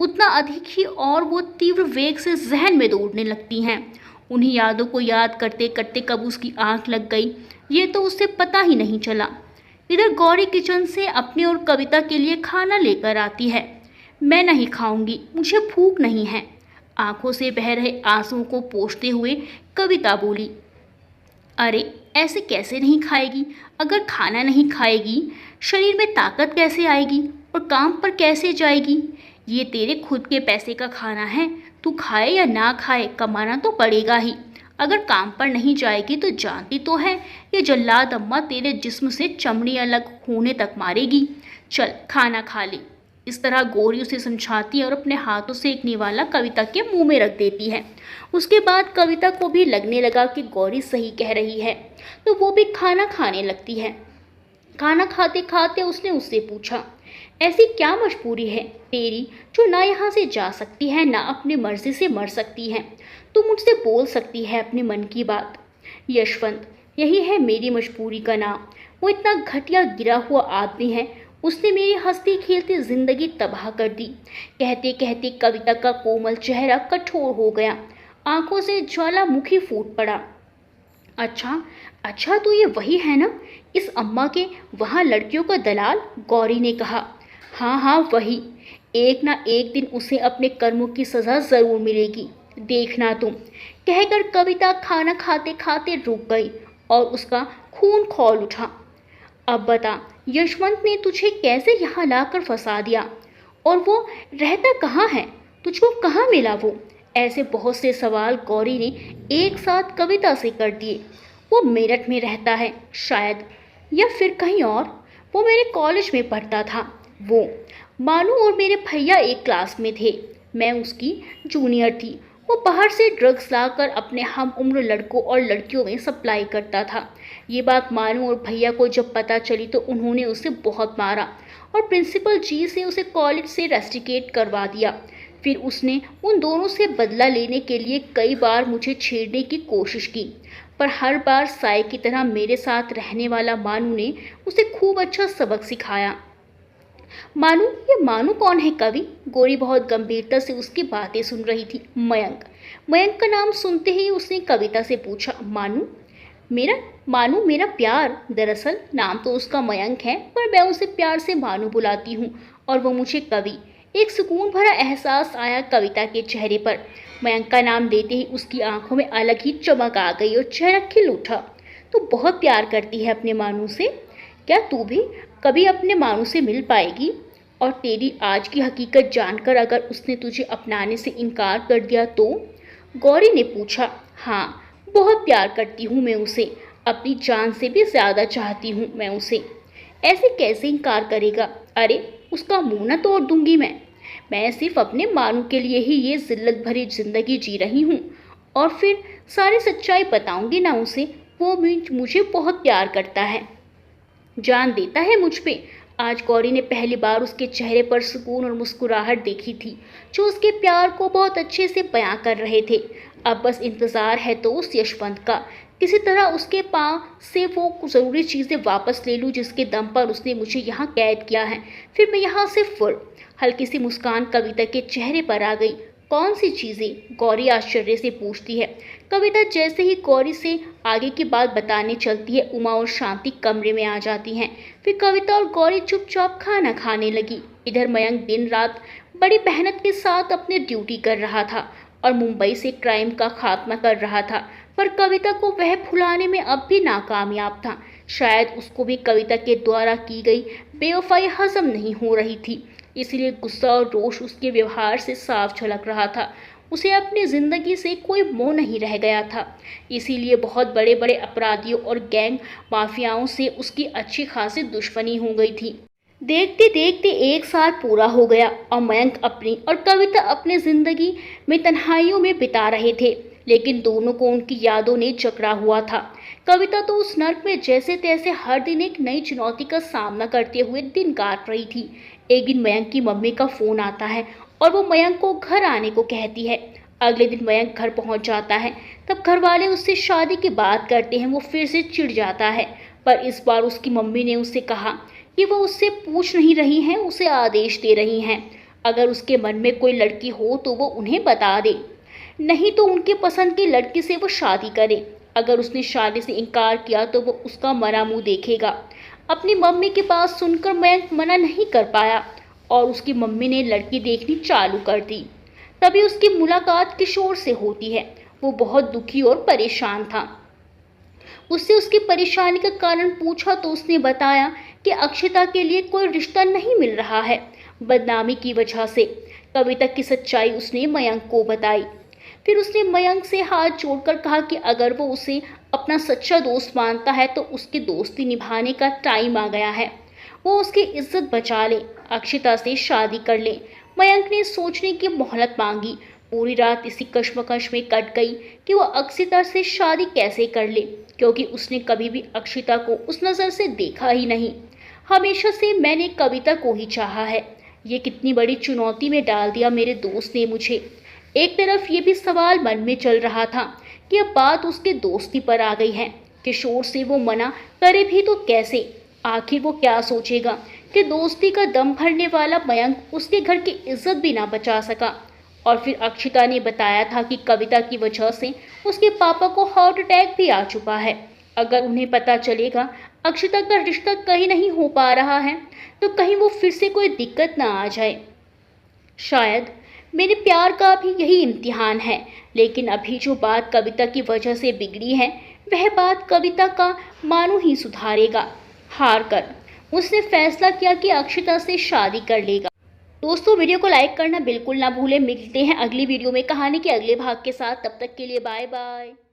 उतना अधिक ही और वो तीव्र वेग से जहन में दौड़ने लगती हैं। उन्हीं यादों को याद करते करते कब उसकी आंख लग गई, ये तो उसे पता ही नहीं चला। इधर गौरी किचन से अपने और कविता के लिए खाना लेकर आती है। मैं नहीं खाऊंगी, मुझे भूख नहीं है। आंखों से बह रहे आंसुओं को पोंछते हुए कविता बोली। अरे ऐसे कैसे नहीं खाएगी? अगर खाना नहीं खाएगी, शरीर में ताकत कैसे आएगी और काम पर कैसे जाएगी? ये तेरे खुद के पैसे का खाना है, तू खाए या ना खाए कमाना तो पड़ेगा ही। अगर काम पर नहीं जाएगी तो जानती तो है ये जल्लाद अम्मा तेरे जिस्म से चमड़ी अलग होने तक मारेगी। चल खाना खा ले। इस तरह गौरी उसे समझाती है और अपने हाथों से एक निवाला कविता के मुंह में रख देती है। उसके बाद कविता को भी लगने लगा कि गौरी सही कह रही है, तो वो भी खाना खाने लगती है। खाना खाते खाते उसने उससे पूछा, ऐसी क्या मजबूरी है तेरी जो ना यहाँ से जा सकती है ना अपनी मर्जी से मर सकती है। तू मुझसे बोल सकती है अपने मन की बात। यशवंत, यही है मेरी मजबूरी का नाम। वो इतना घटिया गिरा हुआ आदमी है, उसने मेरी हंसती खेलती जिंदगी तबाह कर दी। कहते कहते कविता का कोमल चेहरा कठोर हो गया, आंखों से ज्वालामुखी फूट पड़ा। अच्छा अच्छा, तो ये वही है ना, इस अम्मा के वहाँ लड़कियों का दलाल? गौरी ने कहा। हाँ हाँ वही। एक ना एक दिन उसे अपने कर्मों की सज़ा ज़रूर मिलेगी, देखना तुम। कहकर कविता खाना खाते खाते रुक गई और उसका खून खौल उठा। अब बता, यशवंत ने तुझे कैसे यहाँ लाकर फंसा दिया? और वो रहता कहाँ है? तुझको कहाँ मिला वो? ऐसे बहुत से सवाल गौरी ने एक साथ कविता से कर दिए। वो मेरठ में रहता है शायद, या फिर कहीं और। वो मेरे कॉलेज में पढ़ता था। वो मानू और मेरे भैया एक क्लास में थे, मैं उसकी जूनियर थी। वो बाहर से ड्रग्स लाकर अपने हम उम्र लड़कों और लड़कियों में सप्लाई करता था। ये बात मानू और भैया को जब पता चली तो उन्होंने उसे बहुत मारा और प्रिंसिपल जी से उसे कॉलेज से रेस्टिकेट करवा दिया। फिर उसने उन दोनों से बदला लेने के लिए कई बार मुझे छेड़ने की कोशिश की, पर हर बार साय की तरह मेरे साथ रहने वाला मानू ने उसे खूब अच्छा सबक सिखाया। मानू, ये मानू कौन है कवि? गौरी बहुत गंभीरता से उसकी बातें सुन रही थी। मयंक। मयंक का नाम सुनते ही उसने कविता से पूछा, मानू? मानू मेरा प्यार। दरअसल नाम तो उसका मयंक है, पर मैं उसे प्यार से मानू बुलाती हूँ और वो मुझे कवि। एक सुकून भरा एहसास आया कविता के चेहरे पर। मयंक का नाम लेते ही उसकी आंखों में अलग ही चमक आ गई और चेहरा खिल उठा। तू बहुत प्यार करती है अपने मानू से। क्या तू भी कभी अपने मानू से मिल पाएगी? और तेरी आज की हकीकत जानकर अगर उसने तुझे अपनाने से इनकार कर दिया तो? गौरी ने पूछा। हाँ, बहुत प्यार करती हूँ मैं उसे, अपनी जान से भी ज़्यादा चाहती हूँ मैं उसे। ऐसे कैसे इनकार करेगा? अरे उसका मुंह न तोड़ दूंगी मैं सिर्फ अपने मानू के लिए ही ये जिल्लत भरी जिंदगी जी रही हूँ, और फिर सारी सच्चाई बताऊंगी ना उसे। वो मुझे बहुत प्यार करता है, जान देता है मुझ पे। आज गौरी ने पहली बार उसके चेहरे पर सुकून और मुस्कुराहट देखी थी, जो उसके प्यार को बहुत अच्छे से बयां कर रहे थे। अब बस इंतज़ार है तो उस यशवंत का, किसी तरह उसके पाँव से वो ज़रूरी चीज़ें वापस ले लूँ जिसके दम पर उसने मुझे यहाँ कैद किया है। फिर मैं यहाँ से फुर। हल्की सी मुस्कान कविता के चेहरे पर आ गई। कौन सी चीज़ें? गौरी आश्चर्य से पूछती है। कविता जैसे ही गौरी से आगे की बात बताने चलती है, उमा और शांति कमरे में आ जाती हैं। फिर कविता और गौरी चुपचाप खाना खाने लगी। इधर मयंक दिन रात बड़ी मेहनत के साथ अपनी ड्यूटी कर रहा था और मुंबई से क्राइम का खात्मा कर रहा था, पर कविता को वह भुलाने में अब भी नाकामयाब था। शायद उसको भी कविता के द्वारा की गई बेवफाई हजम नहीं हो रही थी, इसलिए गुस्सा और रोष उसके व्यवहार से साफ झलक रहा था। उसे अपनी जिंदगी से कोई मोह नहीं रह गया था, इसीलिए बहुत बड़े बड़े अपराधियों और गैंग माफियाओं से उसकी अच्छी खासी दुश्मनी हो गई थी। देखते देखते एक साल पूरा हो गया और मयंक अपनी और कविता अपनी जिंदगी में तन्हाइयों में बिता रहे थे, लेकिन दोनों को उनकी यादों ने जकड़ा हुआ था। कविता तो उस नर्क में जैसे तैसे हर दिन एक नई चुनौती का सामना करते हुए दिन काट रही थी। एक दिन मयंक की मम्मी का फोन आता है और वो मयंक को घर आने को कहती है। अगले दिन मयंक घर पहुंच जाता है। तब घर वाले उससे शादी की बात करते हैं। वो फिर से चिढ़ जाता है, पर इस बार उसकी मम्मी ने उससे कहा कि वो उससे पूछ नहीं रही हैं, उसे आदेश दे रही हैं। अगर उसके मन में कोई लड़की हो तो वो उन्हें बता दे, नहीं तो उनके पसंद की लड़की से वो शादी करे। अगर उसने शादी से इनकार किया तो वो उसका मरा मुंह देखेगा। अपनी मम्मी की बात सुनकर मयंक मना नहीं कर पाया और उसकी मम्मी ने लड़की देखनी चालू कर दी। तभी उसकी मुलाकात किशोर से होती है। वो बहुत दुखी और परेशान था। उससे उसकी परेशानी का कारण पूछा तो उसने बताया कि अक्षता के लिए कोई रिश्ता नहीं मिल रहा है, बदनामी की वजह से। कविता की सच्चाई उसने मयंक को बताई। फिर उसने मयंक से हाथ जोड़कर कहा कि अगर वो उसे अपना सच्चा दोस्त मानता है तो उसकी दोस्ती निभाने का टाइम आ गया है। वो उसकी इज्जत बचा ले, अक्षिता से शादी कर ले। मयंक ने सोचने की मोहलत मांगी। पूरी रात इसी कश्मकश में कट गई कि वो अक्षिता से शादी कैसे कर ले, क्योंकि उसने कभी भी अक्षिता को उस नज़र से देखा ही नहीं। हमेशा से मैंने कविता को ही चाहा है। ये कितनी बड़ी चुनौती में डाल दिया मेरे दोस्त ने मुझे। एक तरफ ये भी सवाल मन में चल रहा था कि अब बात उसके दोस्ती पर आ गई है। किशोर से वो मना करे भी तो कैसे? आखिर वो क्या सोचेगा कि दोस्ती का दम भरने वाला मयंक उसके घर की इज्जत भी ना बचा सका। और फिर अक्षिता ने बताया था कि कविता की वजह से उसके पापा को हार्ट अटैक भी आ चुका है। अगर उन्हें पता चलेगा अक्षिता का रिश्ता कहीं नहीं हो पा रहा है तो कहीं वो फिर से कोई दिक्कत ना आ जाए। शायद मेरे प्यार का भी यही इम्तिहान है। लेकिन अभी जो बात कविता की वजह से बिगड़ी है वह बात कविता का मानो ही सुधारेगा। हार कर उसने फैसला किया कि अक्षिता से शादी कर लेगा। दोस्तों, वीडियो को लाइक करना बिल्कुल ना भूलें। मिलते हैं अगली वीडियो में कहानी के अगले भाग के साथ। तब तक के लिए बाय बाय।